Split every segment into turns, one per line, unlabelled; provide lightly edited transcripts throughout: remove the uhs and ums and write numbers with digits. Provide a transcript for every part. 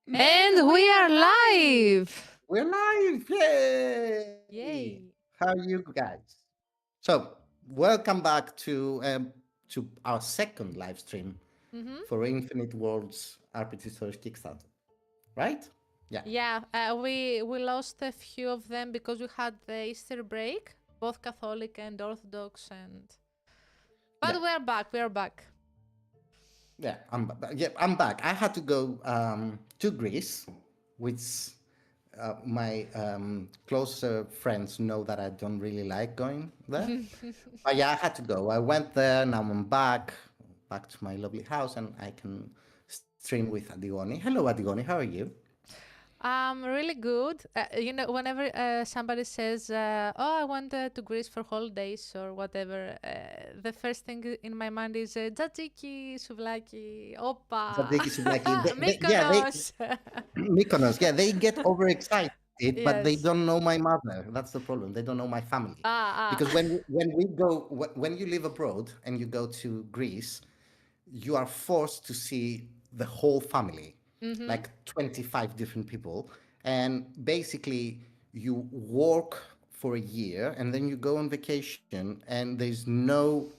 And we are live!
We're live! Yay!
Yay!
How are you guys? So, welcome back to our second live stream
Mm-hmm.
for Infinite Worlds RPG Stories Kickstarter, right? Yeah,
Yeah, we lost a few of them because we had the Easter break, both Catholic and Orthodox, and
yeah,
but we are back. We are back.
yeah. I'm back. I had to go to Greece, which my closer friends know that I don't really like going there. But yeah, I had to go. I went there. Now I'm back to my lovely house, and I can stream with Adigoni. Hello, Adigoni. How are you?
Really good. Whenever somebody says, "Oh, I went to Greece for holidays" or whatever, the first thing in my mind is tzatziki, souvlaki, opa,
Zadiki Sublaki. Yeah, they
Mykonos.
Mykonos. Yeah, they get overexcited, but they
Yes.
don't know my mother. That's the problem. They don't know my family. Because
Ah.
when you live abroad and you go to Greece, you are forced to see the whole family,
Mm-hmm.
like 25 different people. And basically, you work for a year and then you go on vacation, and there's no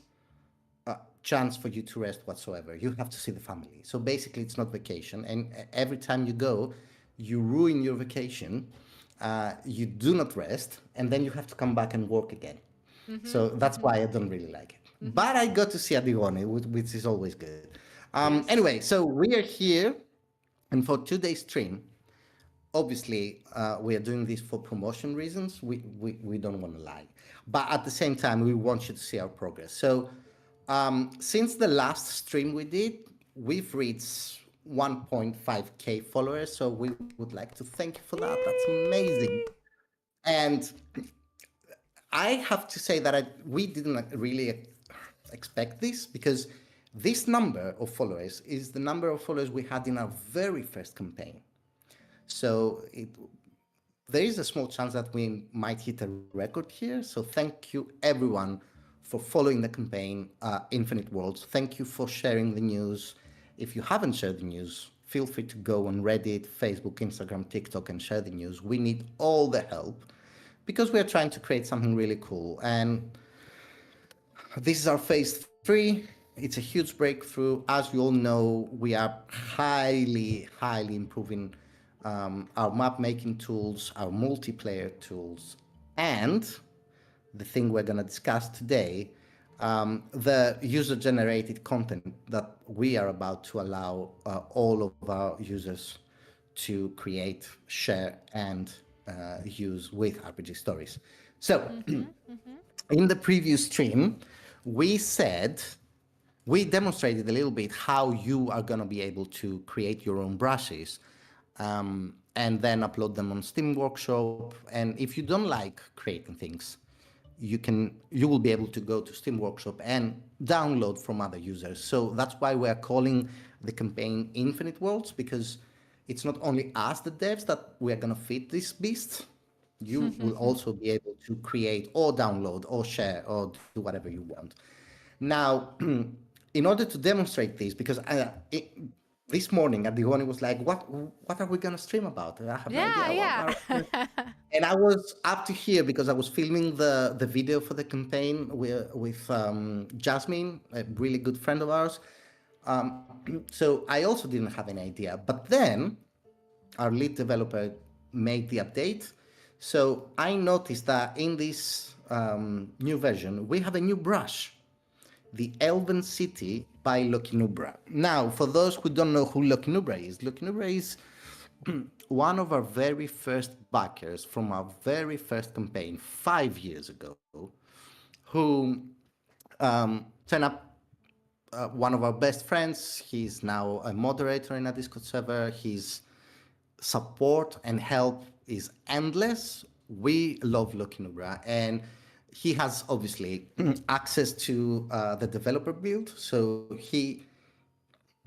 chance for you to rest whatsoever. You have to see the family. So basically, it's not vacation. And every time you go, you ruin your vacation. You do not rest, and then you have to come back and work again.
Mm-hmm.
So that's
Mm-hmm.
why I don't really like it.
Mm-hmm.
But I got to see Adigone, which is always good.
Yes.
Anyway, so we are here, and for today's stream, obviously, we are doing this for promotion reasons. We don't want to lie. But at the same time, we want you to see our progress. So since the last stream we did, we've reached 1.5K followers. So we would like to thank you for that. That's amazing. And I have to say that we didn't really expect this, because this number of followers is the number of followers we had in our very first campaign. So there is a small chance that we might hit a record here. So thank you everyone for following the campaign, Infinite Worlds. Thank you for sharing the news. If you haven't shared the news, feel free to go on Reddit, Facebook, Instagram, TikTok, and share the news. We need all the help because we are trying to create something really cool. And this is our phase 3. It's a huge breakthrough. As you all know, we are highly improving our map making tools, our multiplayer tools, and the thing we're going to discuss today, the user generated content that we are about to allow all of our users to create, share, and use with RPG Stories. So,
Mm-hmm. Mm-hmm.
in the previous stream, we said we demonstrated a little bit how you are going to be able to create your own brushes, and then upload them on Steam Workshop. And if you don't like creating things, you will be able to go to Steam Workshop and download from other users. So that's why we're calling the campaign Infinite Worlds, because it's not only us, the devs, that we're going to feed this beast. You will also be able to create or download or share or do whatever you want. Now, in order to demonstrate this, because this morning Adigoni was like, what are we going to stream about? I have no
Yeah,
idea.
yeah.
And I was up to here because I was filming the video for the campaign with Jasmine, a really good friend of ours. So I also didn't have any idea. But then our lead developer made the update. So I noticed that in this new version, we have a new brush, the Elven City by Lokinubra. Now, for those who don't know who Lokinubra is one of our very first backers from our very first campaign 5 years ago, who turned up one of our best friends. He's now a moderator in a Discord server. His support and help is endless. We love Lokinubra, and he has obviously access to the developer build, so he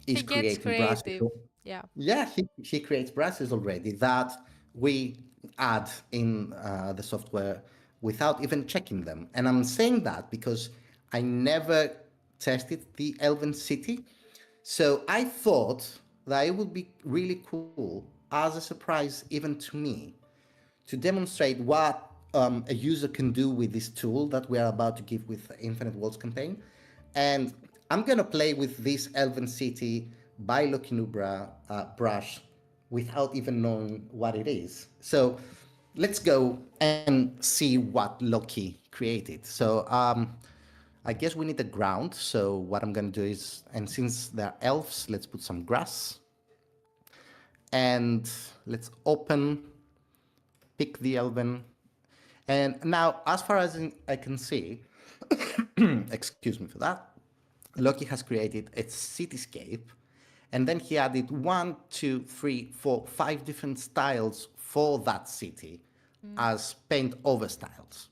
is
He gets
creating brushes.
creative. Yeah.
Yeah, he creates brushes already that we add in the software without even checking them. And I'm saying that because I never tested the Elven City. So I thought that it would be really cool as a surprise even to me to demonstrate what a user can do with this tool that we are about to give with the Infinite Worlds campaign. And I'm going to play with this Elven City by Loki Nubra brush without even knowing what it is. So let's go and see what Loki created. So I guess we need the ground. So what I'm going to do is, and since they're elves, let's put some grass. And let's pick the Elven. And now, as far as I can see, excuse me for that, Loki has created a cityscape, and then he added 1, 2, 3, 4, 5 different styles for that city as paint over styles.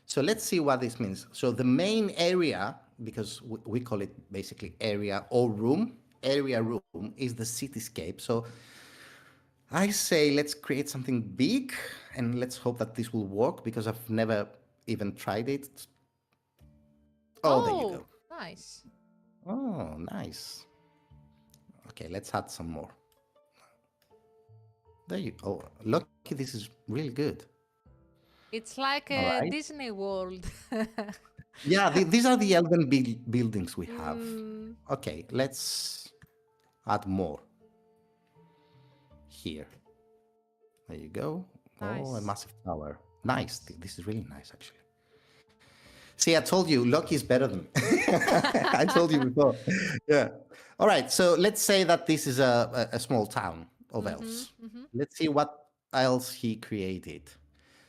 So let's see what this means. So the main area, because we call it basically area or room, area room is the cityscape. So I say let's create something big and let's hope that this will work because I've never even tried it. Oh, there you go.
Nice.
Oh, nice. Okay, let's add some more. There you go. Oh, look, this is really good.
It's like a Disney World.
Yeah, these are the Elven buildings we have. Okay, let's add more. Here. There you go. Nice. Oh, a massive tower. Nice. This is really nice, actually. See, I told you, Loki is better than me. I told you before. Yeah. All right. So let's say that this is a small town of elves. Let's see what else he created.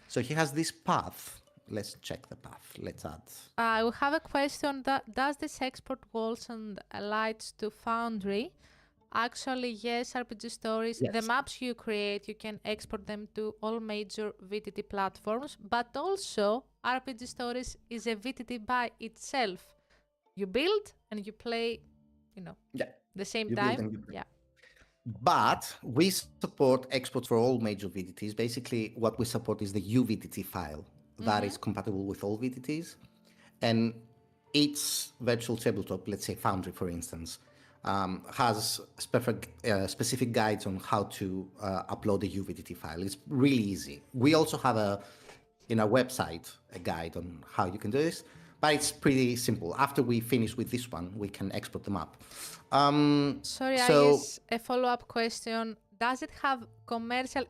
So he has this path. Let's check the path. Let's add.
I will have a question. Does this export walls and lights to Foundry? Actually, yes, RPG Stories. Yes. The maps you create, you can export them to all major VTT platforms, but also RPG Stories is a VTT by itself. You build and you play, the same time. Yeah.
But we support exports for all major VTTs. Basically, what we support is the UVTT file that is compatible with all VTTs. And each virtual tabletop, let's say Foundry, for instance, has specific guides on how to upload a UVTT file. It's really easy. We also have in our website a guide on how you can do this, but it's pretty simple. After we finish with this one, we can export them up.
Sorry, I guess a follow-up question. Does it have commercial?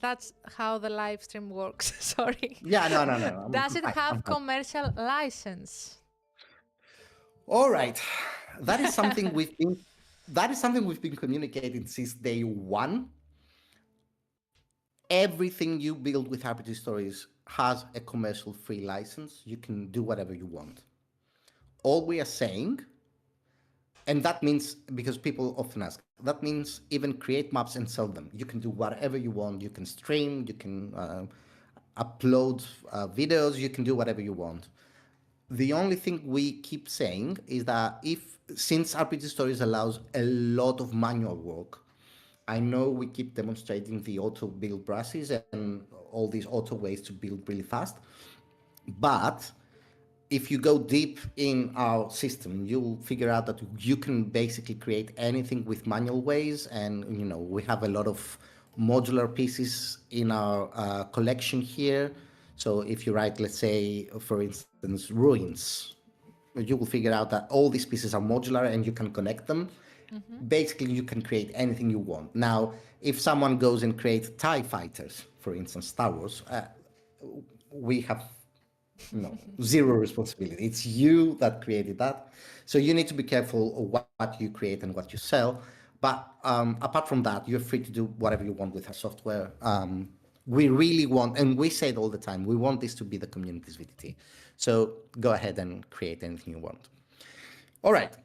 That's how the live stream works. Sorry.
Yeah, no.
Does it have commercial license?
All right. That is something we've been communicating since day one. Everything you build with RPG Stories has a commercial free license. You can do whatever you want. All we are saying, and that means, because people often ask, that means even create maps and sell them. You can do whatever you want. You can stream, you can upload videos, you can do whatever you want. The only thing we keep saying is that since RPG Stories allows a lot of manual work, I know we keep demonstrating the auto build brushes and all these auto ways to build really fast, but if you go deep in our system, you'll figure out that you can basically create anything with manual ways. And, we have a lot of modular pieces in our collection here. So if you write, let's say, for instance, ruins, you will figure out that all these pieces are modular and you can connect them. Basically, you can create anything you want. Now, if someone goes and creates TIE fighters, for instance, Star Wars, we have zero responsibility. It's you that created that. So you need to be careful of what you create and what you sell. But apart from that, you're free to do whatever you want with our software. We really want, and we say it all the time, we want this to be the community's VTT. So go ahead and create anything you want. All right.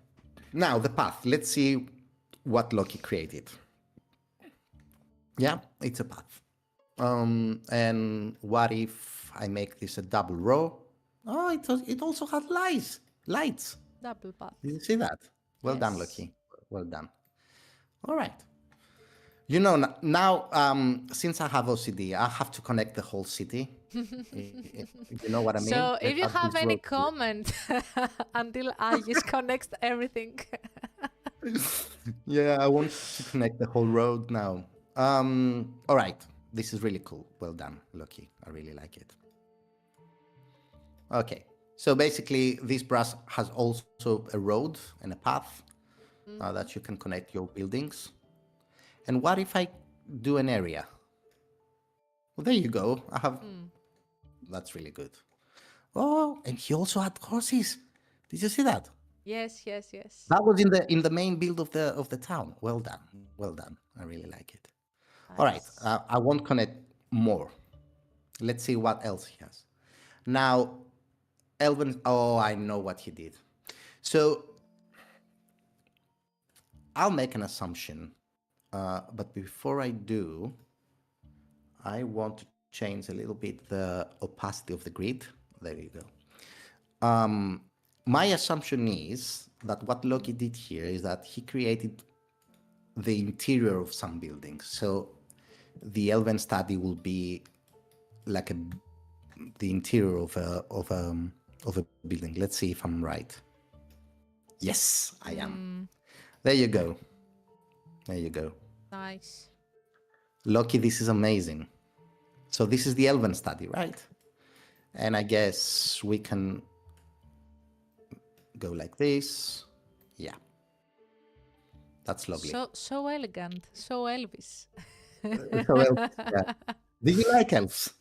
Now the path. Let's see what Loki created. Yeah, it's a path. And what if I make this a double row? Oh, it also has lights.
Double path.
Did you see that? Well done, Loki. Well done. All right. Now, since I have OCD, I have to connect the whole city. You know what I mean?
So if you have any comment until Agis connects everything.
Yeah, I want to connect the whole road now. All right. This is really cool. Well done, Loki. I really like it. Okay. So basically, this brass has also a road and a path that
Hmm.
you can connect your buildings. And what if I do an area? Well, there you go. I have.
Hmm.
That's really good. Oh, and he also had horses. Did you see that?
Yes, yes, yes.
That was in the main build of the town. Well done, well done. I really like it. All right,
Nice.
I won't connect more. Let's see what else he has. Now, Elvin. Oh, I know what he did. So I'll make an assumption, but before I do, I want to change a little bit the opacity of the grid. There you go. My assumption is that what Loki did here is that he created the interior of some buildings. So the Elven study will be like the interior of a building. Let's see if I'm right. Yes, I am.
Hmm.
There you go. There you go.
Nice.
Loki, this is amazing. So this is the Elven study, right? And I guess we can go like this. Yeah, that's lovely.
So elegant. So Elvis.
So yeah. Do you like elves?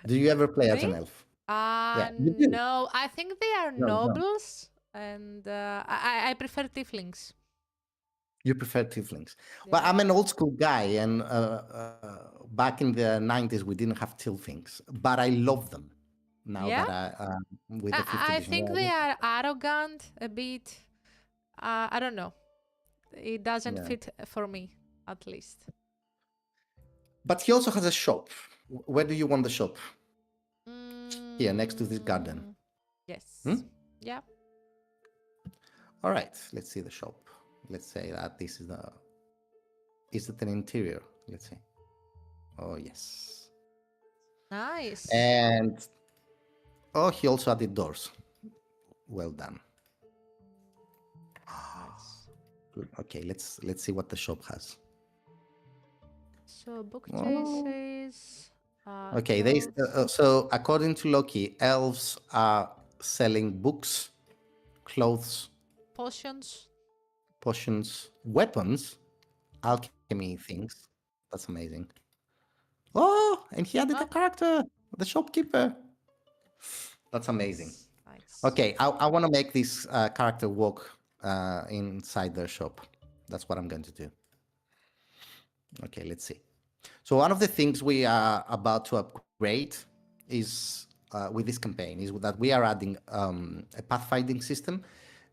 Do you ever play as
Me?
an elf? Yeah, you do.
No. I think they are
No, no.
nobles, and I prefer tieflings.
You prefer tieflings. Well,
Yeah.
I'm an old school guy, and back in the 90s, we didn't have tieflings, but I love them now
Yeah?
that with the 5th
I
edition.
think they are arrogant a bit. I don't know. It doesn't
Yeah.
fit for me, at least.
But he also has a shop. Where do you want the shop? Here, next to this garden.
Mm,
Hmm?
yes. Yeah.
All right, let's see the shop. Let's say that this is the. Is it an interior? Let's see. Oh, yes.
Nice.
And oh, he also added doors. Well done.
Nice.
Good. Okay, let's see what the shop has.
So
Oh.
bookcases,
Okay,
clothes,
so according to Loki, elves are selling books, clothes,
potions.
potions, weapons, alchemy things. That's amazing. Oh, and he added a
Oh,
character, the shopkeeper. That's amazing.
nice. Nice.
Okay, I want to make this character walk inside their shop. That's what I'm going to do. Okay, let's see. So one of the things we are about to upgrade is with this campaign is that we are adding a pathfinding system.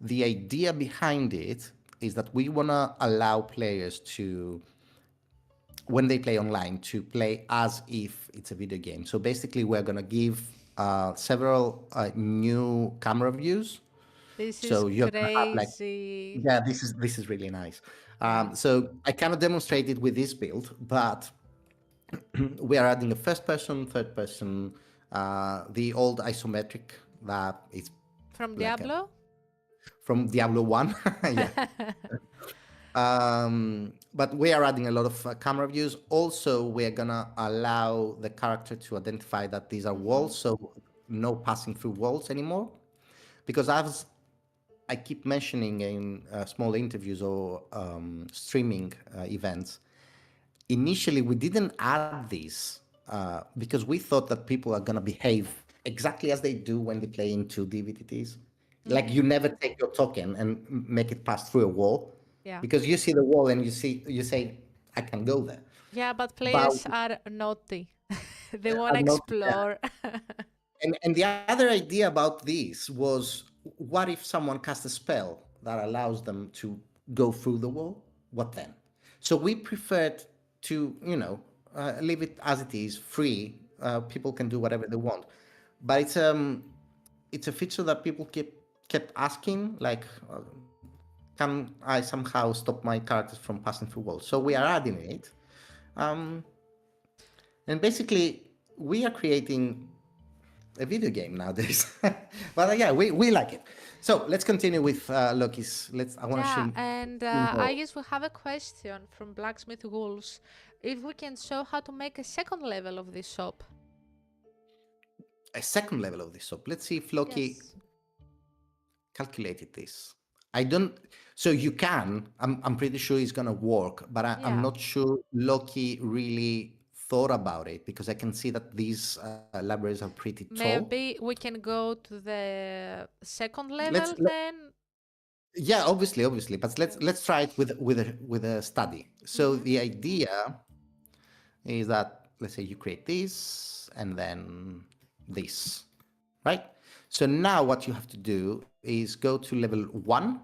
The idea behind it is that we want to allow players to, when they play online, to play as if it's a video game. So basically, we're going to give several new camera views.
This
So
is
you're going to have like,
crazy.
yeah, this is really nice.
Yeah.
So I cannot demonstrate it with this build, but we are adding a first person, third person, the old isometric that is
From
like a,
Diablo?
from Diablo 1. Yeah. But we are adding a lot of camera views. Also, we're going to allow the character to identify that these are walls, so no passing through walls anymore. Because I keep mentioning in small interviews or streaming events, initially we didn't add these because we thought that people are going to behave exactly as they do when they play into DVTTs. Like you never take your token and make it pass through a wall
Yeah.
because you see the wall and you say, I can go there.
Yeah, but
But
players are naughty. They want to
I'm not, yeah.
explore.
And the other idea about this was, what if someone casts a spell that allows them to go through the wall? What then? So we preferred to, leave it as it is, free. People can do whatever they want, but it's a feature that people kept asking, like, can I somehow stop my characters from passing through walls? So we are adding it, um, and basically we are creating a video game nowadays. But yeah, we like it. So let's continue with Loki's. I want to
Yeah,
show
and I
more.
guess we have a question from Blacksmith Wolves. If we can show how to make a second level of this shop.
A second level of this. So let's see if Loki
Yes.
calculated this. I don't. So you can. I'm pretty sure it's gonna work, but I'm
Yeah.
not sure Loki really thought about it because I can see that these libraries are pretty tall.
Maybe we can go to the second
Let's
level
let,
then.
yeah, obviously, but let's
Yes.
try it with a study. So
Mm-hmm.
the idea is that let's say you create this and then this, right? So now what you have to do is go to level 1.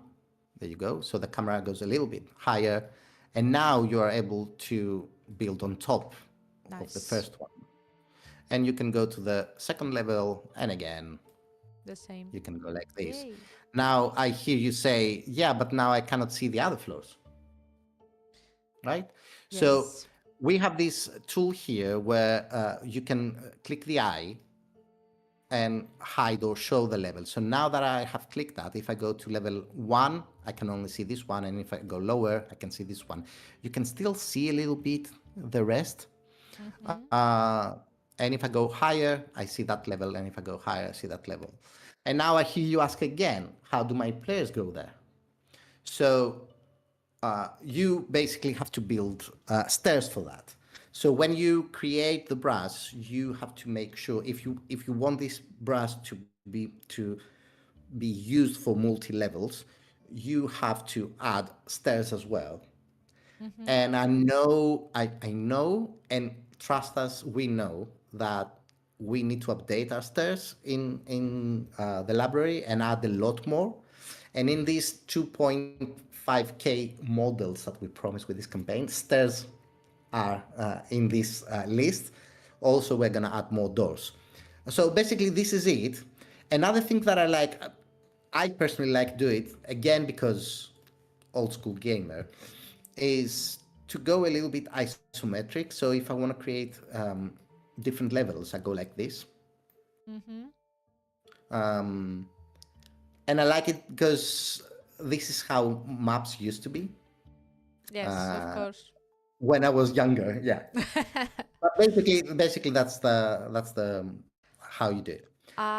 There you go. So the camera goes a little bit higher, and now you are able to build on top of the
Nice.
first one. And you can go to the second level, and again,
The same.
you can go like this.
Yay.
Now I hear you say, yeah, but now I cannot see the other floors, right? So
Yes.
we have this tool here where you can click the eye and hide or show the level. So now that I have clicked that, if I go to level 1, I can only see this one. And if I go lower, I can see this one. You can still see a little bit the rest.
Mm-hmm.
And if I go higher, I see that level. And if I go higher, I see that level. And now I hear you ask again, how do my players go there? So you basically have to build stairs for that. So when you create the brush, you have to make sure if you want this brush to be used for multi levels, you have to add stairs as well.
Mm-hmm.
And I know, and trust us, we know that we need to update our stairs in the library and add a lot more. And in these 2.5K models that we promised with this campaign, stairs are in this list. Also, we're gonna add more doors. So basically, this is it. Another thing that I personally like do it again because old school gamer, is to go a little bit isometric. So if I want to create different levels, I go like this.
Mm-hmm.
Um, and I like it because this is how maps used to be
Yes, of
uh,
course.
when I was younger. Yeah, but basically that's the how you do it.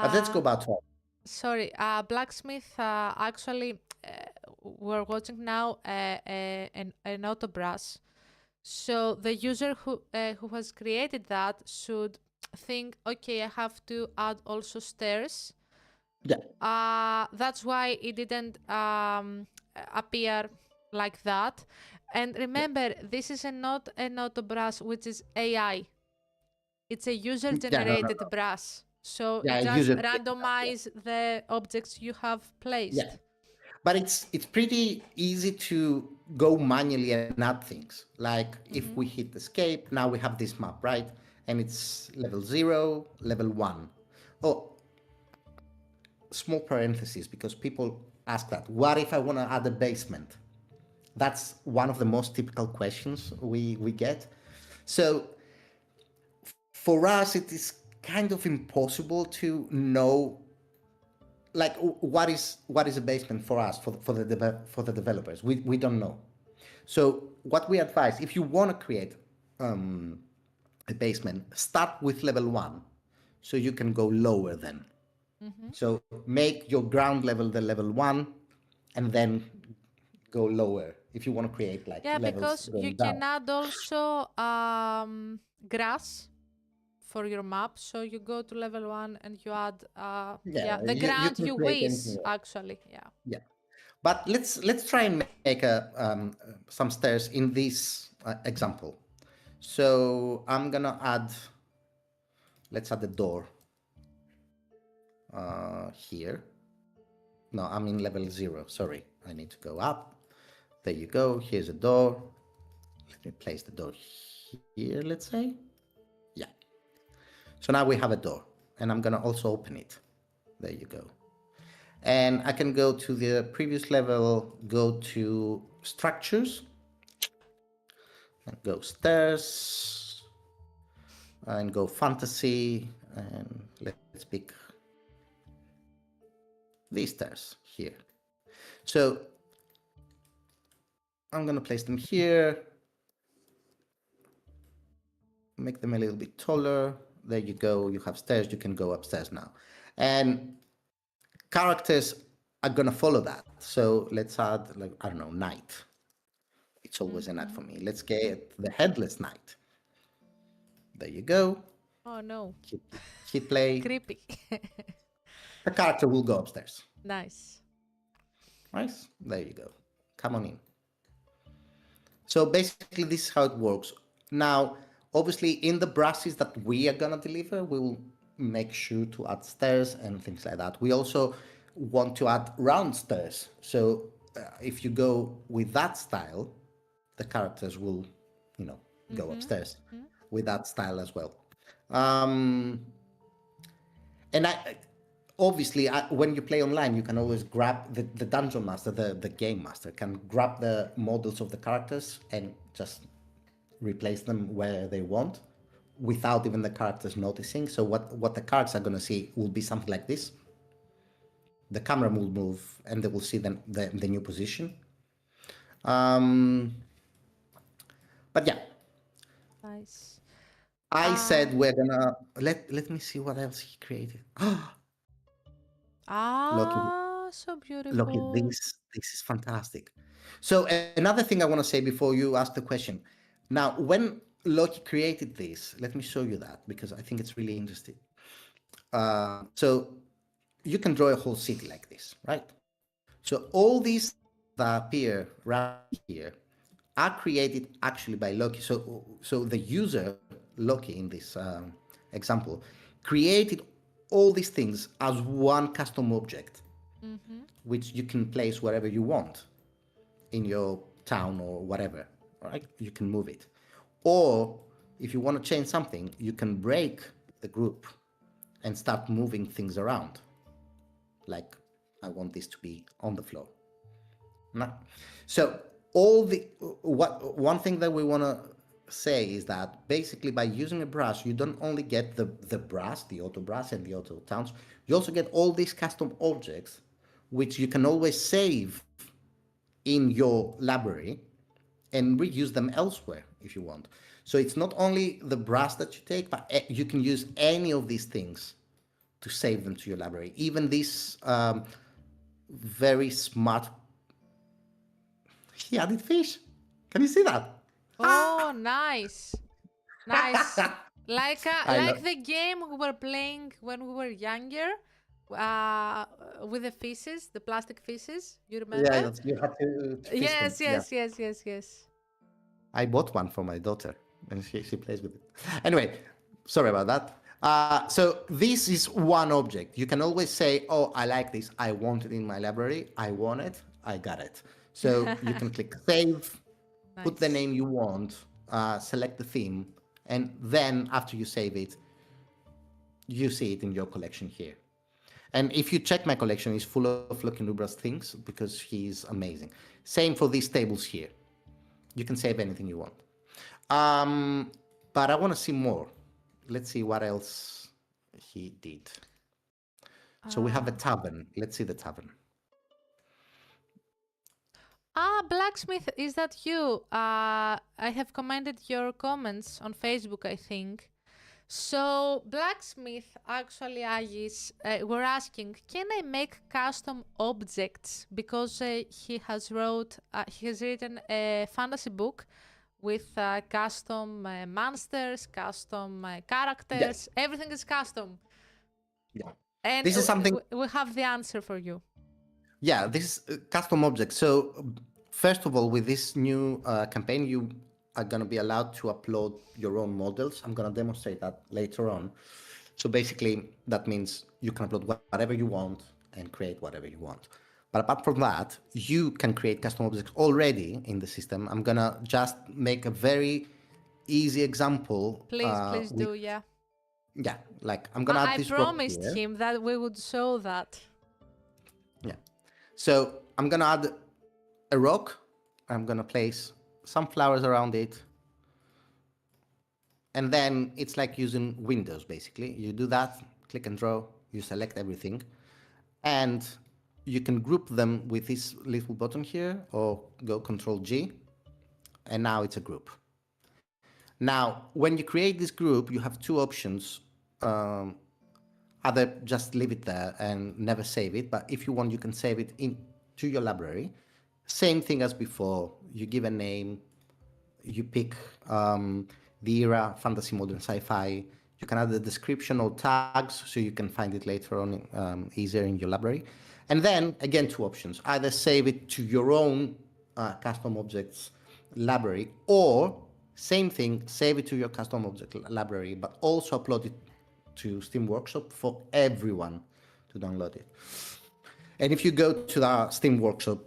But let's go
uh,
back to our,
Sorry, Blacksmith actually, we're watching now an autobrush. So the user who has created that should think, okay, I have to add also stairs.
yeah,
That's why it didn't appear like that. And
yeah,
remember, this is not an autobrush, which is AI. It's a
yeah, no, no,
user-generated
no.
brush. So
Yeah,
it just
user.
randomize the objects you have
Yeah,
placed.
but it's pretty easy to go manually and add things. Like if we
Mm-hmm.
hit escape, now we have this map, right? And it's level 0, level 1. Oh, small parenthesis, because people ask that. What if I want to add a basement? That's one of the most typical questions we get. So for us, it is kind of impossible to know like what is a basement for us for the developers. We don't know. So what we advise, if you want to create a basement, start with level 1, so you can go lower then.
Mm-hmm.
So make your ground level the level 1, and then go lower if you want to create like
Yeah,
levels
because you
going down.
can add also grass for your map. So you go to level one and you add
Yeah,
yeah, the
you
ground
can
you
create anything
wish
you want.
actually. Yeah.
Yeah, but let's try and make some stairs in this example. So I'm gonna add, let's add the door here. No, I'm in level 0. Sorry, I need to go up. There you go. Here's a door. Let me place the door here, let's say. Yeah. So now we have a door, and I'm gonna also open it. There you go. And I can go to the previous level, go to structures, and go stairs, and go fantasy, And let's pick these stairs here. So I'm going to place them here, make them a little bit taller. There you go. You have stairs. You can go upstairs now. And characters are going to follow that. So let's add, like, I don't know, knight. It's always an ad for me. Let's get the headless knight. There you go.
Oh no.
Hit play.
Creepy.
The character will go upstairs.
Nice.
Nice. There you go. Come on in. So basically, this is how it works. Now, obviously, in the brushes that we are going to deliver, we will make sure to add stairs and things like that. We also want to add round stairs. So if you go with that style, the characters will, go upstairs with that style as well. And obviously, when you play online, you can always grab the dungeon master, the game master, can grab the models of the characters and just replace them where they want without even the characters noticing. So what the characters are going to see will be something like this. The camera will move and they will see the new position. But yeah.
Nice.
I said we're gonna let me see what else he created.
So
Look at
beautiful.
this. This is fantastic. So another thing I want to say before you ask the question. Now, when Loki created this, let me show you that because I think it's really interesting. So you can draw a whole city like this, right? So all these that appear right here are created actually by Loki. So the user, Loki in this example, created all these things as one custom object, which you can place wherever you want in your town or whatever, right? You can move it. Or if you want to change something, you can break the group and start moving things around. Like, I want this to be on the floor. No. So one thing that we want to say is that basically by using a brush, you don't only get the brush, the auto brush and the auto towns, you also get all these custom objects, which you can always save in your library and reuse them elsewhere if you want. So it's not only the brush that you take, but you can use any of these things to save them to your library. Even this very smart. He added fish. Can you see that?
Oh, nice. Nice. Like
I
like
love.
the game we were playing when we were younger, with the fishes, the plastic fishes. You remember?
Yeah, you have to fish them.
Yes,
Yeah,
yes, yes, yes, yes.
I bought one for my daughter, and she plays with it. Anyway, sorry about that. So this is one object. You can always say, "Oh, I like this. I want it in my library. I want it. I got it." So you can click save, put the
Nice.
name you want, select the theme, and then after you save it, you see it in your collection here. And if you check my collection, it's full of Lucky Nubra's things because he's amazing. Same for these tables here. You can save anything you want. But I want to see more. Let's see what else he did. So we have a tavern. Let's see the tavern.
Blacksmith, is that you? I have commented your comments on Facebook, I think. So, Blacksmith, actually, Agis, were asking, can I make custom objects? Because he has written a fantasy book with custom monsters, custom
Yes.
characters. Everything is custom.
Yeah.
And
This is something.
we have the answer for you.
Yeah, this is custom objects. So first of all, with this new campaign, you are going to be allowed to upload your own models. I'm going to demonstrate that later on. So basically, that means you can upload whatever you want and create whatever you want. But apart from that, you can create custom objects already in the system. I'm going to just make a very easy example.
Please do, yeah.
Yeah, like I'm going to add
I
this rock
promised
here.
him that we would show that.
Yeah. So I'm going to add a rock. I'm going to place some flowers around it. And then it's like using Windows, basically. You do that, click and draw, you select everything, and you can group them with this little button here, or go Control G, and now it's a group. Now, when you create this group, you have two options. Um, Either just leave it there and never save it, but if you want, you can save it into your library. Same thing as before. You give a name, you pick the era, fantasy, modern, sci-fi. You can add the description or tags so you can find it later on easier in your library. And then again, two options: either save it to your own custom objects library, or same thing, save it to your custom object library, but also upload it to Steam Workshop for everyone to download it. And if you go to the Steam Workshop,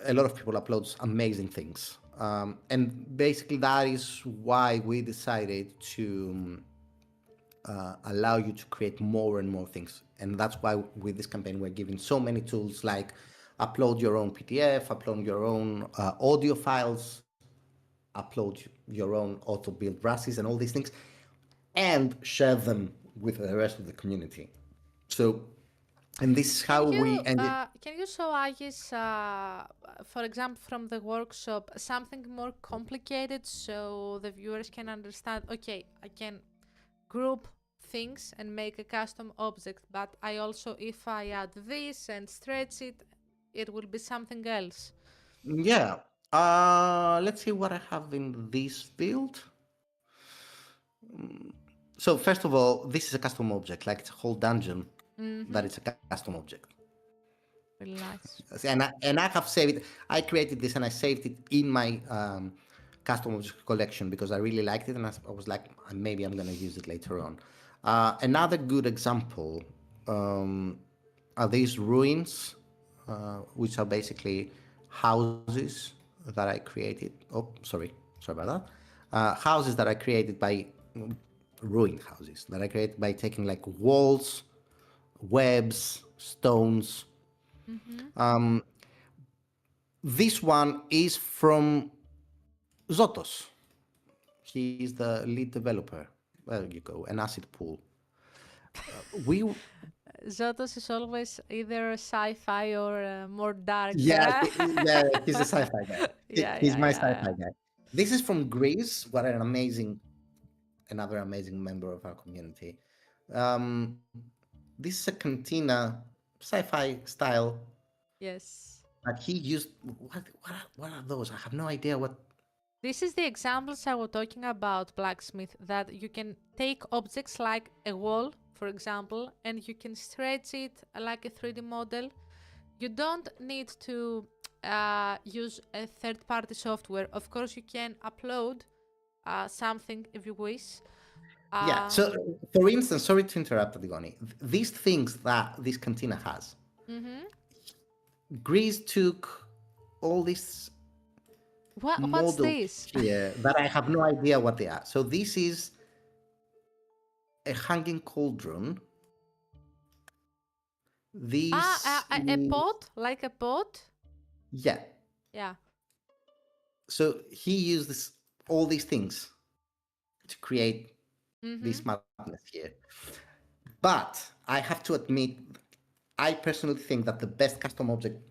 a lot of people upload amazing things. And basically that is why we decided to allow you to create more and more things. And that's why with this campaign, we're giving so many tools like upload your own PDF, upload your own audio files, upload your own auto build brushes and all these things, and share them with the rest of the community. So, and this is how we ended.
Can you show Agis, for example, from the workshop, something more complicated so the viewers can understand? Okay, I can group things and make a custom object, but I also, if I add this and stretch it, it will be something else.
Yeah. Let's see what I have in this field. So first of all, this is a custom object, like it's a whole dungeon that is a custom object.
Really nice.
And I have saved it. I created this and I saved it in my custom object collection because I really liked it, and I was like, maybe I'm going to use it later on. Another good example are these ruins, which are basically houses that I created. Oh, sorry about that. Houses that I created by ruined houses that I created by taking like walls, webs, stones. This one is from Zotos. He is the lead developer. There you go, an acid pool. We
Zotos is always either sci-fi or more dark.
Yeah, yeah, he's a sci-fi guy.
Yeah,
He's
yeah,
my
yeah.
sci-fi guy. This is from Greece. What an another amazing member of our community. Um, this is a cantina, sci-fi style,
Yes.
but he used what are those? I have no idea what.
This is the examples I was talking about, Blacksmith, that you can take objects like a wall, for example, and you can stretch it like a 3D model. You don't need to use a third-party software. Of course, you can upload something if you wish.
Yeah. So, for instance, sorry to interrupt, Adigoni. These things that this cantina has, Greece took all these
What's
models
this?
here that I have no idea what they are. So this is a hanging cauldron. This
A
is,
pot? Like a pot?
yeah.
Yeah.
So he used all these things to create this madness here. But I have to admit, I personally think that the best custom object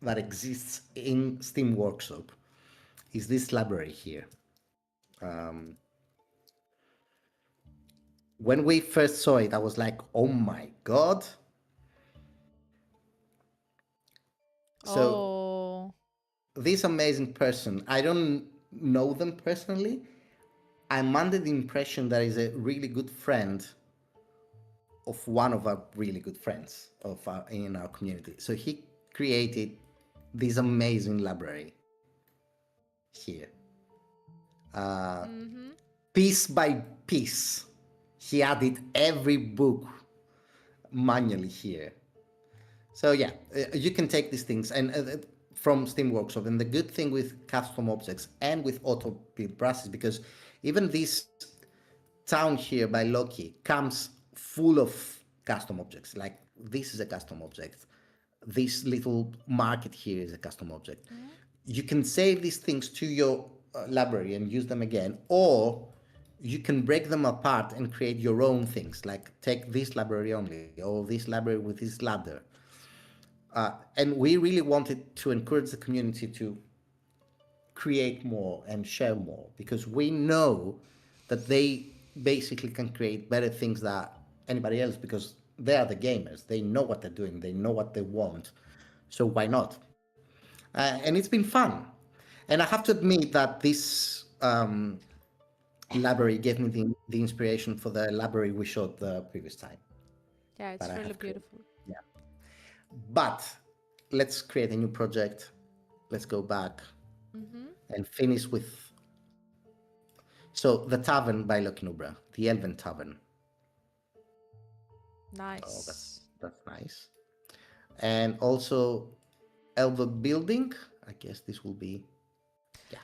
that exists in Steam Workshop is this library here. When we first saw it, I was like, oh my God. So
Oh.
this amazing person, I don't know them personally. I'm under the impression that he's a really good friend of one of our really good friends in our community. So he created this amazing library here. Piece by piece, he added every book manually here. So yeah, you can take these things and from Steam Workshop. And the good thing with custom objects and with auto build brushes, because even this town here by Loki comes full of custom objects. Like this is a custom object. This little market here is a custom object. You can save these things to your library and use them again, or you can break them apart and create your own things, like take this library only, or this library with this ladder. And we really wanted to encourage the community to create more and share more, because we know that they basically can create better things than anybody else, because they are the gamers. They know what they're doing. They know what they want. So why not? And it's been fun. And I have to admit that this library gave me the inspiration for the library we showed the previous time
Yeah,
that
it's
I
really
have created.
beautiful.
Yeah. But let's create a new project. Let's go back
Mm-hmm.
and finish with. So the tavern by Lokinubra, the Elven Tavern. Oh,
Nice.
that's nice. And also Elven Building. I guess this will be, yeah,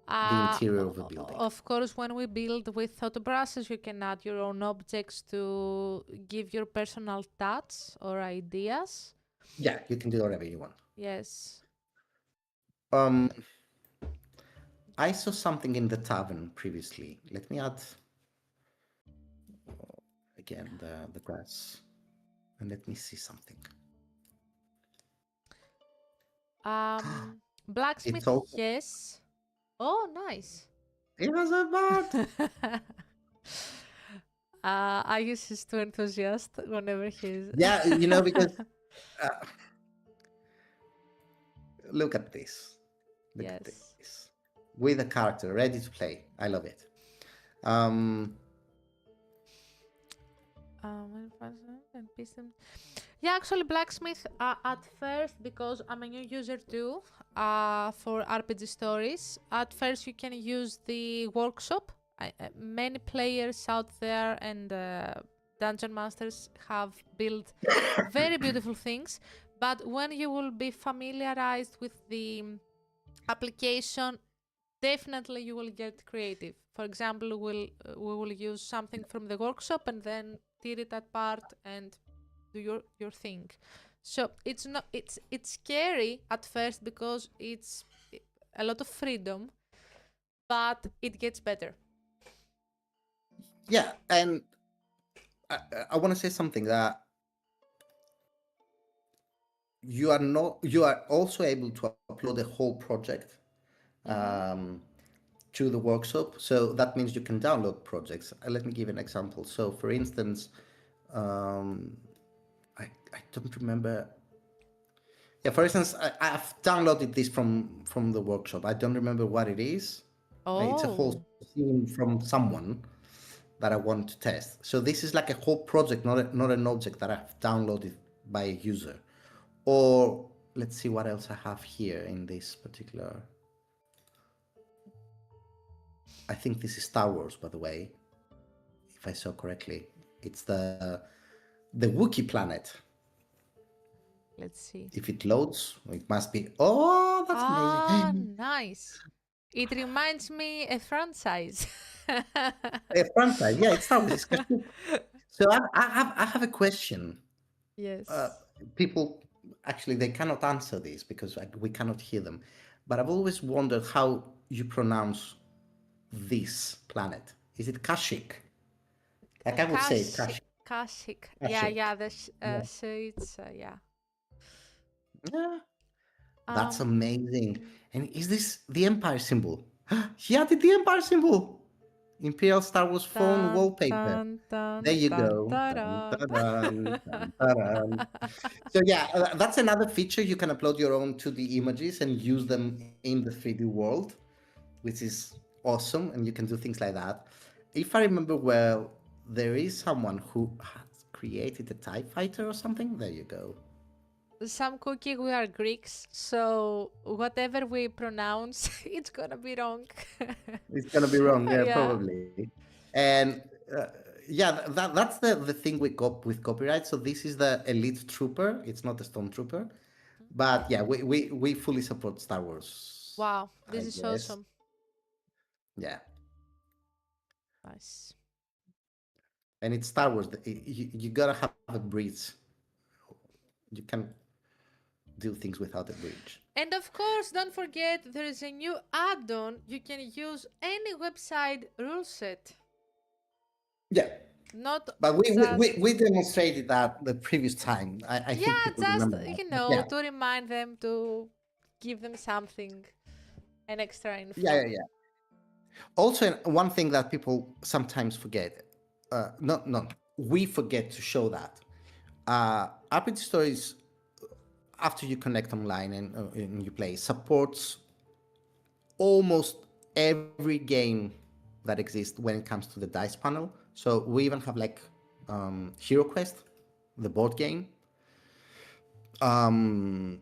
the interior of a building.
Of course, when we build with thought brushes, you can add your own objects to give your personal touch or ideas.
Yeah, you can do whatever you want.
Yes.
Um, I saw something in the tavern previously. Let me add again the grass, and let me see something. It's
Blacksmith,
also,
yes. Oh, nice.
it has a bird.
I use his too enthusiast whenever he's.
Yeah, because uh, look at this. Look at
Yes.
this. With a character ready to play. I love it. Um,
And piston. Yeah, actually, blacksmith at first, because I'm a new user too, for RPG stories. At first, you can use the workshop. Many players out there and dungeon masters have built very beautiful things. But when you will be familiarized with the application, definitely you will get creative. For example, we will use something from the workshop and then tear it apart and do your thing. So it's not it's scary at first because it's a lot of freedom, but it gets better.
yeah, and I, I want to say something that you are also able to upload the whole project
Mm-hmm.
um, to the workshop. So that means you can download projects. Let me give an example. So, for instance, um, I don't remember. Yeah, for instance, I've downloaded this from the workshop. I don't remember what it is. It's a whole
Oh,
scene from someone that I want to test. So this is like a whole project, not an object that I've downloaded by a user. Or let's see what else I have here in this particular. I think this is Star Wars, by the way, if I saw correctly. It's the Wookiee planet.
let's see.
If it loads, it must be. Oh, that's
Ah,
amazing!
nice. It reminds me a franchise.
A franchise, yeah, it's Star Wars. It's Kashyyyk. So I have a question. Uh,
Yes.
People actually they cannot answer this because we cannot hear them. But I've always wondered how you pronounce this planet. Is it Kashyyyk? Like I would say it
Kashik.
Kashyyyk.
Kashik. Yeah,
Kashyyyk.
yeah.
Yeah.
So it's yeah.
Yeah, that's
Um.
amazing. And is this the Empire symbol? He added the Empire symbol. Imperial Star Wars phone
Dun
wallpaper.
dun dun
There you
dun
go. Dun,
dun.
dun, dun, dun, dun, dun. So yeah, that's another feature. You can upload your own 2D images and use them in the 3D world, which is awesome. And you can do things like that. If I remember well, there is someone who has created a TIE fighter or something. There you go.
Some cookie, we are Greeks, so whatever we pronounce, it's gonna be wrong.
It's gonna be wrong, yeah,
Yeah.
probably. And uh, yeah, that's the thing with copyright. So this is the elite trooper. It's not a stormtrooper, but yeah, we fully support Star Wars,
Wow,
I
this is
guess.
awesome.
Yeah,
Nice.
and it's Star Wars. You gotta have a bridge. You can do things without a bridge.
And of course, don't forget there is a new add-on. You can use any website rule set.
Yeah.
Not
But
just,
we demonstrated that the previous time. I think
yeah,
people
just,
remember that.
you
But
know,
yeah,
to remind them, to give them something, an extra
yeah,
info.
yeah, yeah. Also, one thing that people sometimes forget, not we forget to show that RPG Stories, after you connect online and you play, supports almost every game that exists when it comes to the dice panel. So we even have like Hero Quest, the board game, um,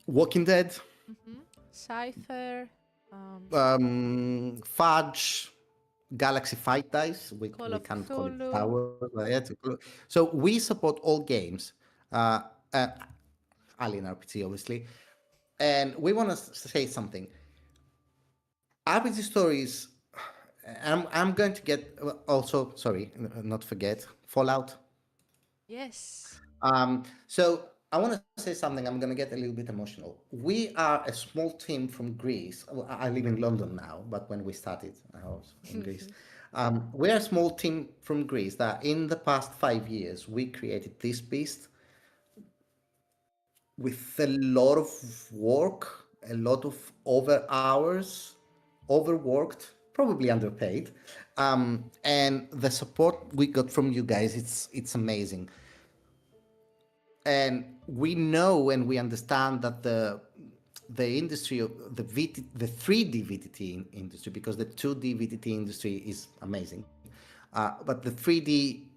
Walking Dead,
Cypher,
Fudge, Galaxy Fight Dice.
Call
We
of
can't call it Star
Cthulhu.
Wars, but yeah, so we support all games, uh, uh, Alien RPG, obviously. And we want to say something. RPG Stories, I'm going to get also, sorry, not forget, Fallout.
Yes.
So I want to say something. I'm going to get a little bit emotional. We are a small team from Greece. Well, I live in London now, but when we started, I was in Greece. We're a small team from Greece that in the past 5 years, we created this beast with a lot of work, a lot of over hours, overworked, probably underpaid. And the support we got from you guys, it's amazing. And we know and we understand that the industry of the 3D VTT industry, because the 2D VTT industry is amazing, but the 3D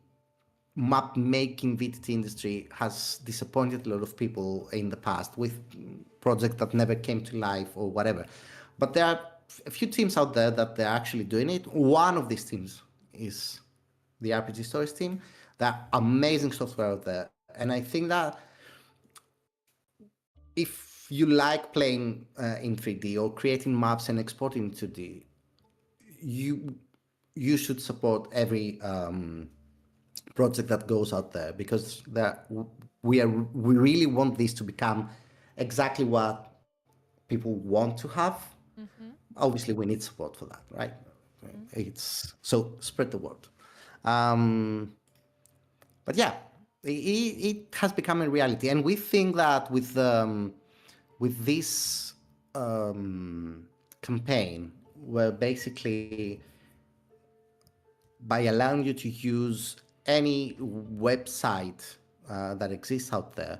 map making VTT industry has disappointed a lot of people in the past with projects that never came to life or whatever. But there are a few teams out there that they're actually doing it. One of these teams is the RPG Stories team. There are amazing software out there, and I think that if you like playing in 3D or creating maps and exporting to 2D, you you should support every project that goes out there, because we really want this to become exactly what people want to have. Obviously, we need support for that, right? It's so spread the word. Um, but yeah, it has become a reality, and we think that with this campaign, where basically by allowing you to use any website that exists out there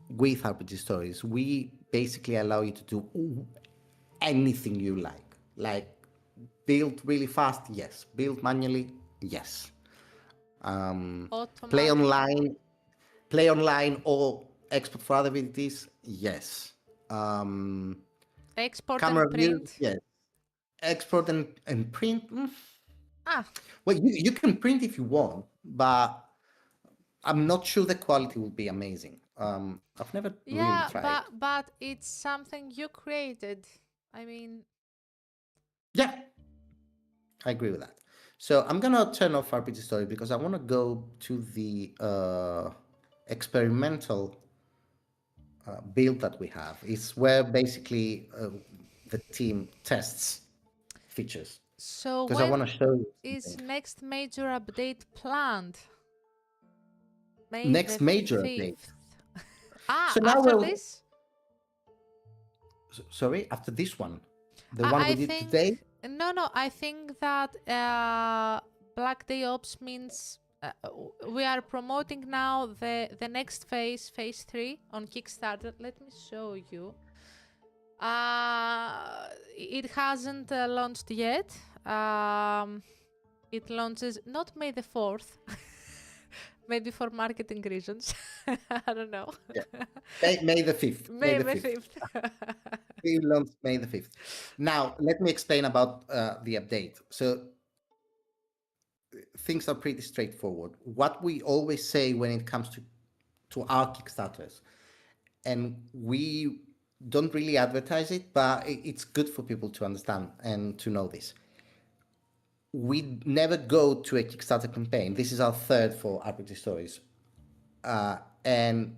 with RPG Stories, we basically allow you to do anything you like. Like build really fast, yes. Build manually, yes. Play
Automatic.
online, play online or export for other abilities, yes. Um,
Export
Camera
and
view,
print.
yes. Export and print.
Ah,
Well, you can print if you want, but I'm not sure the quality will be amazing. I've never really
yeah,
tried.
but it's something you created. I mean,
Yeah, I agree with that. So I'm gonna turn off RPG Story because I want to go to the experimental build that we have. It's where basically the team tests features,
so
because I want to
when
show you
is
something.
next major update planned? May the
Next major update.
5th. Ah,
So now
after
we'll,
this?
sorry, after this one, the one we
I
did
think
today.
no. I think that Black Day Ops means we are promoting now the next phase, phase 3 on Kickstarter. Let me show you. It hasn't launched yet. It launches not May the 4th, maybe for marketing reasons. I don't know.
Yeah, May the 5th. May
May
the
the
5th.
5th.
We launched May the 5th. Now, let me explain about the update. So things are pretty straightforward. What we always say when it comes to our Kickstarters, and we don't really advertise it, but it's good for people to understand and to know this. We never go to a Kickstarter campaign. This is our third for RPG Stories, and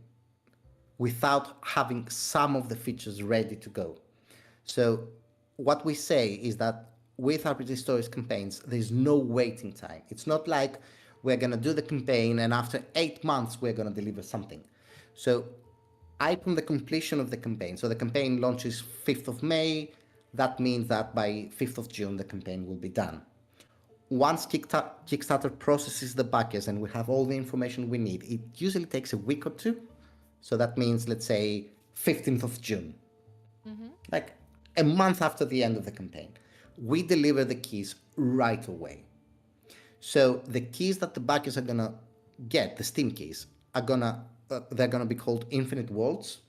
without having some of the features ready to go. So what we say is that with RPG Stories campaigns, there's no waiting time. It's not like we're going to do the campaign and after 8 months we're going to deliver something. So upon the completion of the campaign, so the campaign launches 5th of May, that means that by 5th of June the campaign will be done. Once Kickstarter processes the backers and we have all the information we need, it usually takes a week or two. So that means, let's say, 15th of June, like a month after the end of the campaign. We deliver the keys right away. So the keys that the backers are gonna get, the Steam keys, are they're gonna be called Infinite Worlds.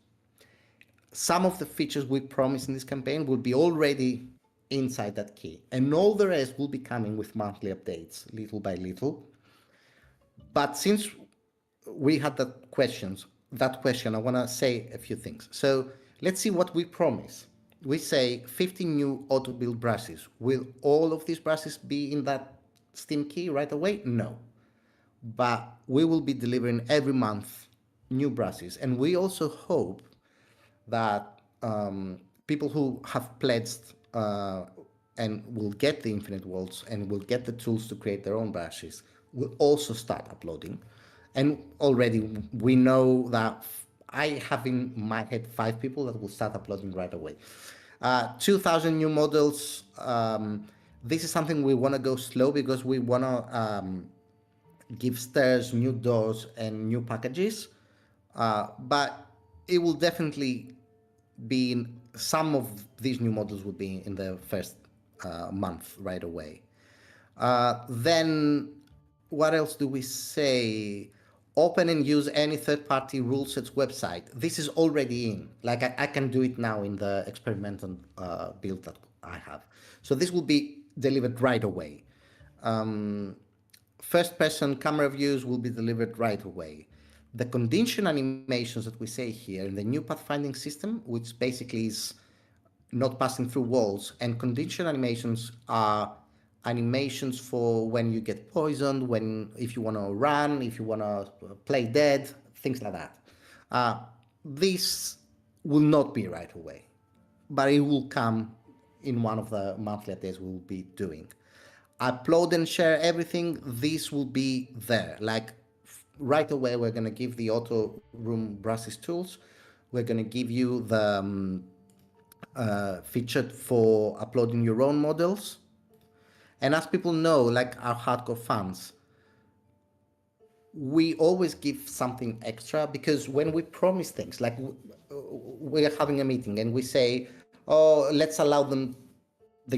Some of the features we promise in this campaign will be already inside that key, and all the rest will be coming with monthly updates, little by little. But since we had that question, I want to say a few things. So let's see what we promise. We say 50 new auto build brushes. Will all of these brushes be in that Steam key right away? No. But we will be delivering every month new brushes. And we also hope that people who have pledged and will get the Infinite Worlds and will get the tools to create their own brushes will also start uploading. And already we know that I have in my head 5 people that will start uploading right away. 2,000 new models. This is something we want to go slow because we want to give stairs, new doors, and new packages. But it will definitely be in, some of these new models will be in the first month right away. Then what else do we say? Open and use any third-party rule sets website. This is already in. Like I can do it now in the experimental build that I have. So this will be delivered right away. First-person camera views will be delivered right away. The condition animations that we say here in the new pathfinding system, which basically is not passing through walls, and condition animations are animations for when you get poisoned, if you want to run, if you want to play dead, things like that. This will not be right away, but it will come in one of the monthly updates we will be doing. Upload and share everything. This will be there. Like right away, we're going to give the auto room brushes tools. We're going to give you the featured for uploading your own models. And as people know, like our hardcore fans, we always give something extra because when we promise things, like we're having a meeting and we say, oh, let's allow the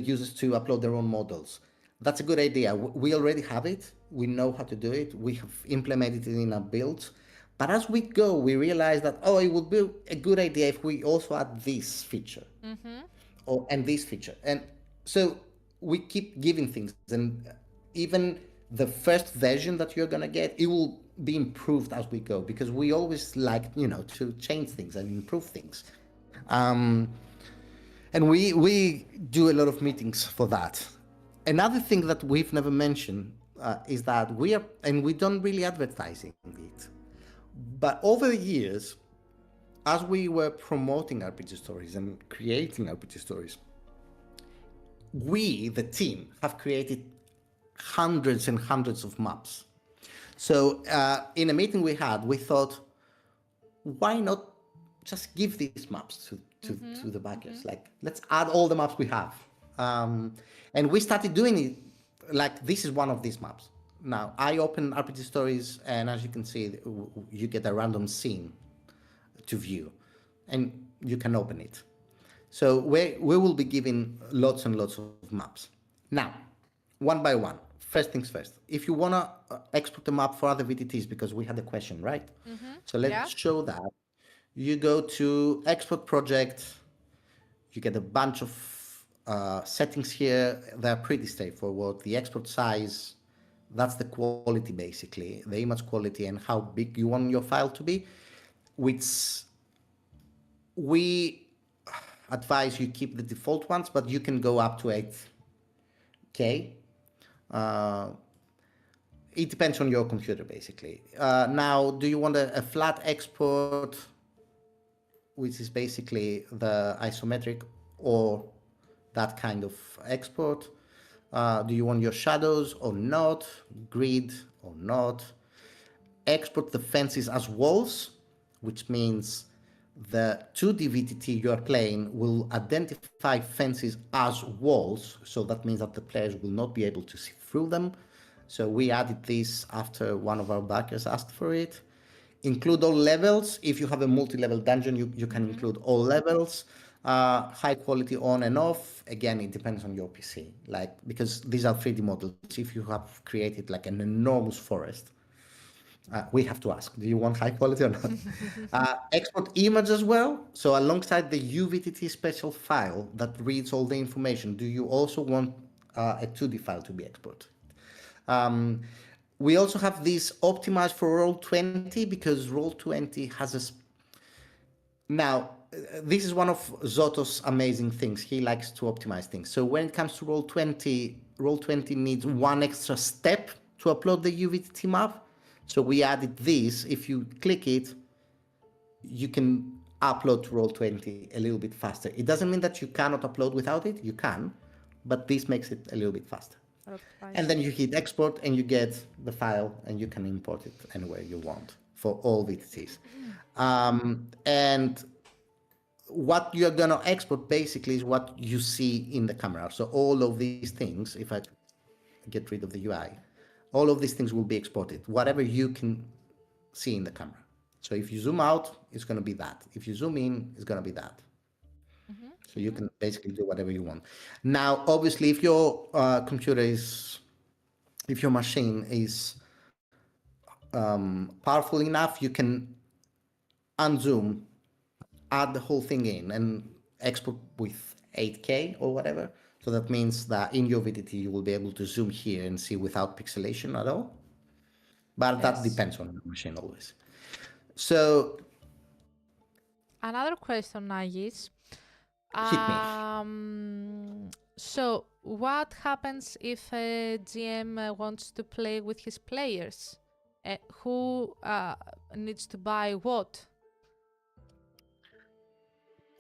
users to upload their own models. That's a good idea. We already have it. We know how to do it. We have implemented it in our builds. But as we go, we realize that, oh, it would be a good idea if we also add this feature and this feature. And so we keep giving things, and even the first version that you're gonna get, it will be improved as we go because we always like to change things and improve things, and we do a lot of meetings for that. Another thing that we've never mentioned is that we don't really advertising it, but over the years, as we were promoting RPG Stories and creating RPG Stories, we, the team, have created hundreds and hundreds of maps. So in a meeting we had, we thought, why not just give these maps to the backers? Like, let's add all the maps we have. And we started doing it, like this is one of these maps. Now, I open RPG Stories, and as you can see, you get a random scene to view, and you can open it. So we will be giving lots and lots of maps. Now, one by one, first things first. If you want to export the map for other VTTs, because we had a question, right? So let's show that. You go to Export Project. You get a bunch of settings here. They're pretty straightforward. The export size, that's the quality basically, the image quality and how big you want your file to be, which we advise you keep the default ones, but you can go up to 8K. It depends on your computer, basically. Now, do you want a flat export, which is basically the isometric, or that kind of export? Do you want your shadows or not? Grid or not? Export the fences as walls, which means the 2D VTT you are playing will identify fences as walls. So that means that the players will not be able to see through them. So we added this after one of our backers asked for it. Include all levels. If you have a multi-level dungeon, you can include all levels. High quality on and off. Again, it depends on your PC. Like, because these are 3D models. If you have created like an enormous forest, we have to ask, do you want high quality or not? Export image as well. So alongside the UVTT special file that reads all the information, do you also want a 2D file to be exported? We also have this optimized for Roll20 because Roll20 has a... Now, this is one of Zoto's amazing things. He likes to optimize things. So when it comes to Roll20, Roll20 needs one extra step to upload the UVTT map. So we added this. If you click it, you can upload to Roll20 a little bit faster. It doesn't mean that you cannot upload without it. You can, but this makes it a little bit faster. And then you hit export and you get the file and you can import it anywhere you want for all VTTs. And what you're going to export basically is what you see in the camera. So all of these things, if I get rid of the UI, all of these things will be exported, whatever you can see in the camera. So if you zoom out, it's going to be that. If you zoom in, it's going to be that. So you can basically do whatever you want. Now, obviously, if your computer is, if your machine is powerful enough, you can unzoom, add the whole thing in and export with 8K or whatever. So that means that in your VTT, you will be able to zoom here and see without pixelation at all. But that depends on the machine always. So
another question, Nagis.
hit me.
So what happens if a GM wants to play with his players? Who needs to buy what?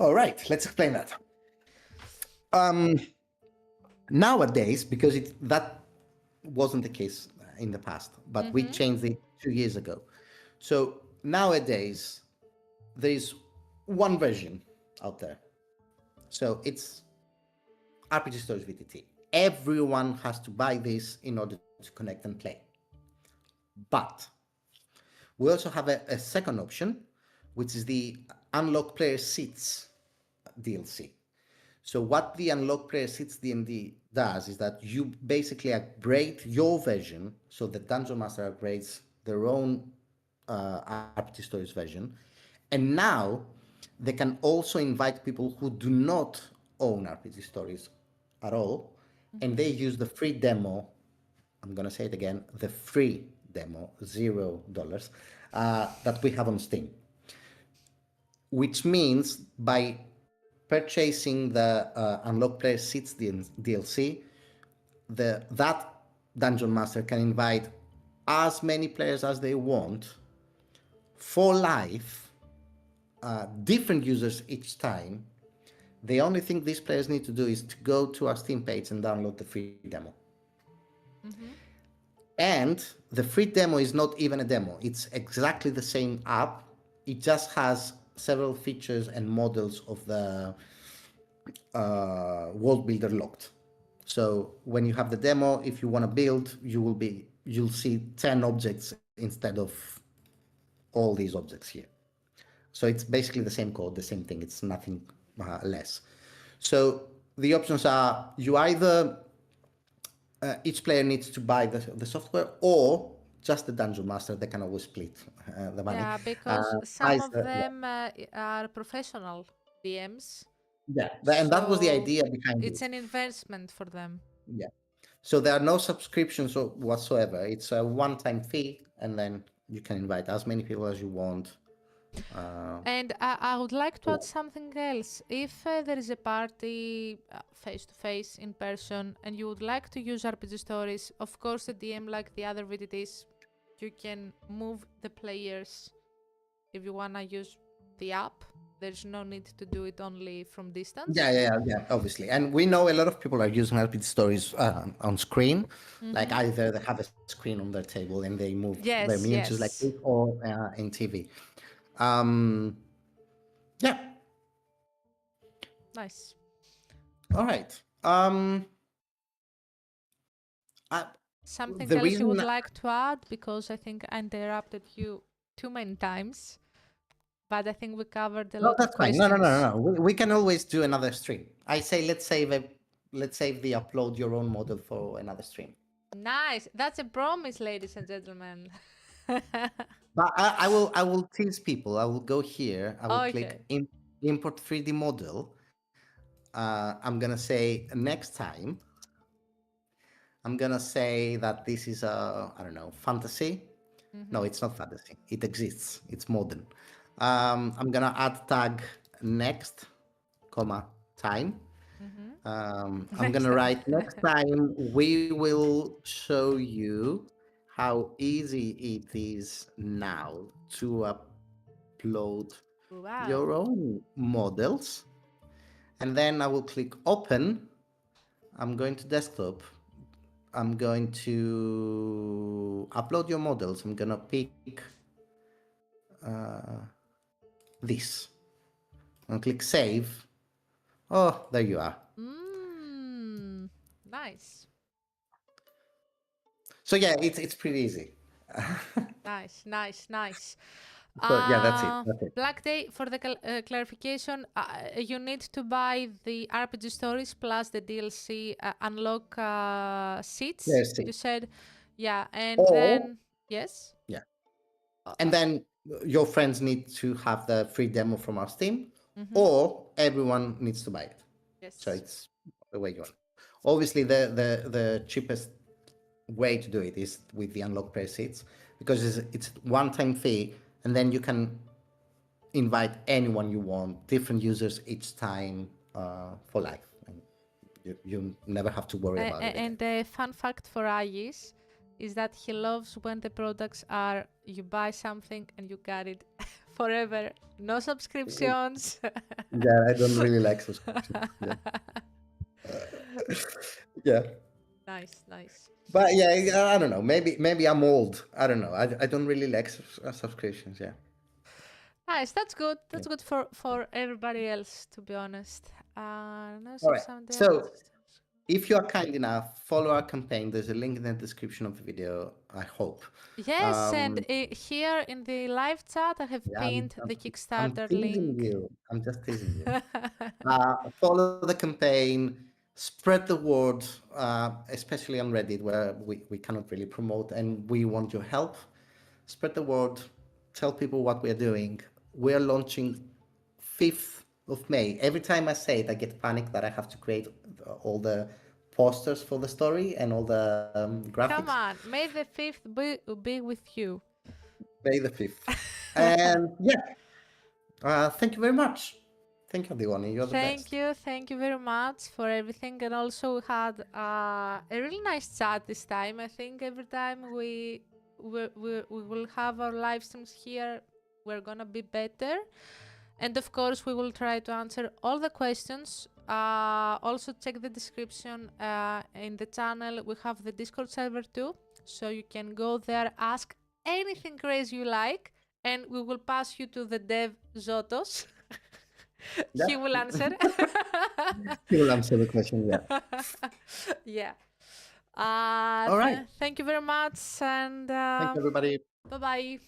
All right, let's explain that. Nowadays, because that wasn't the case in the past, but we changed it 2 years ago. So nowadays, there is one version out there. So it's RPG Stories VTT. Everyone has to buy this in order to connect and play. But we also have a second option, which is the Unlock Player Seats DLC. So what the Unlock Player Seats DMD does is that you basically upgrade your version. So the Dungeon Master upgrades their own RPG Stories version. And now they can also invite people who do not own RPG Stories at all. And they use the free demo. I'm going to say it again, the free demo, $0, that we have on Steam. Which means by purchasing the Unlock Player Seats DLC, that Dungeon Master can invite as many players as they want for life, different users each time. The only thing these players need to do is to go to our Steam page and download the free demo. And the free demo is not even a demo. It's exactly the same app. It just has several features and models of the world builder locked. So when you have the demo, if you want to build, you'll see 10 objects instead of all these objects here. So it's basically the same code, the same thing. It's nothing less. So the options are you either each player needs to buy the software, or just the Dungeon Master. They can always split the money.
Yeah, because some of them are professional DMs.
Yeah, and that was the
So
idea behind
it's
it.
an investment for them.
Yeah. So there are no subscriptions whatsoever. It's a one-time fee, and then you can invite as many people as you want.
And I would like to add something else. If there is a party face-to-face in person and you would like to use RPG Stories, of course the DM, like the other VTTs, you can move the players if you want to use the app. There's no need to do it only from distance.
Yeah, obviously. And we know a lot of people are using RPG Stories on screen, like either they have a screen on their table and they move their
Yes,
miniatures like this,
yes.
or in TV. Um, yeah,
Nice.
all right. I,
Something
the
else you would
reason,
like to add? Because I think I interrupted you too many times, but I think we covered a
no,
lot of
that's fine. No, no, no,
questions.
no, no. We can always do another stream. I say let's save the upload your own model for another stream.
Nice. That's a promise, ladies and gentlemen.
But I will tease people. I will go here. I will
Okay.
click import 3D model. I'm gonna say next time. I'm gonna say that this is a, I don't know, fantasy. No, it's not fantasy. It exists. It's modern. I'm gonna add tag next, comma time. I'm
Next
gonna
time.
write next time we will show you how easy it is now to upload
Wow.
your own models. And then I will click open. I'm going to desktop. I'm going to upload your models. I'm gonna pick this and click save. Oh, there you are.
Mmm. Nice.
So yeah, it's pretty easy.
Nice, nice, nice.
So yeah, that's it. That's it.
Black Day, for the clarification, you need to buy the RPG stories plus the DLC unlock seats.
There's
You
it.
said, yeah, and
Or
then yes,
yeah,
uh,
and
uh,
then your friends need to have the free demo from our Steam,
mm-hmm.
or everyone needs to buy it. So
Yes,
it's the way you want. Obviously, the cheapest way to do it is with the unlock per seats, because it's one-time fee, and then you can invite anyone you want, different users each time, for life, and you never have to worry about it again.
and the fun fact for Agis is that he loves when the products are you buy something and you got it forever, no subscriptions.
Yeah, I don't really like subscriptions. Yeah. Yeah.
Nice, nice.
But yeah, I don't know. Maybe I'm old. I don't know. I don't really like subscriptions. Yeah.
Nice, that's good.
Yeah.
That's good for everybody else, to be honest. No
All right.
something
So
else.
if you are kind enough, follow our campaign. There's a link in the description of the video. I hope.
Yes, and
Um,
here in the live chat, I have
yeah,
pinned the
I'm
Kickstarter
teasing
link.
you. I'm just teasing you. Follow the campaign, spread the word, especially on Reddit where we cannot really promote and we want your help. Spread the word, tell people what we're doing. We're launching 5th of May. Every time I say it, I get panicked that I have to create all the posters for the story and all the
Come
graphics.
on, may the 5th be with you.
May the 5th. And yeah, thank you very much. Thank you, Diwani. You're the best.
Thank you very much for everything. And also, we had a really nice chat this time. I think every time we will have our live streams here, we're gonna be better. And of course, we will try to answer all the questions. Also, check the description in the channel. We have the Discord server too, so you can go there, ask anything crazy you like, and we will pass you to the dev Zotos.
Yeah.
He will answer.
He will answer the question. Yeah.
Yeah.
All right.
Thank you very much, and
Thank you, everybody.
bye bye.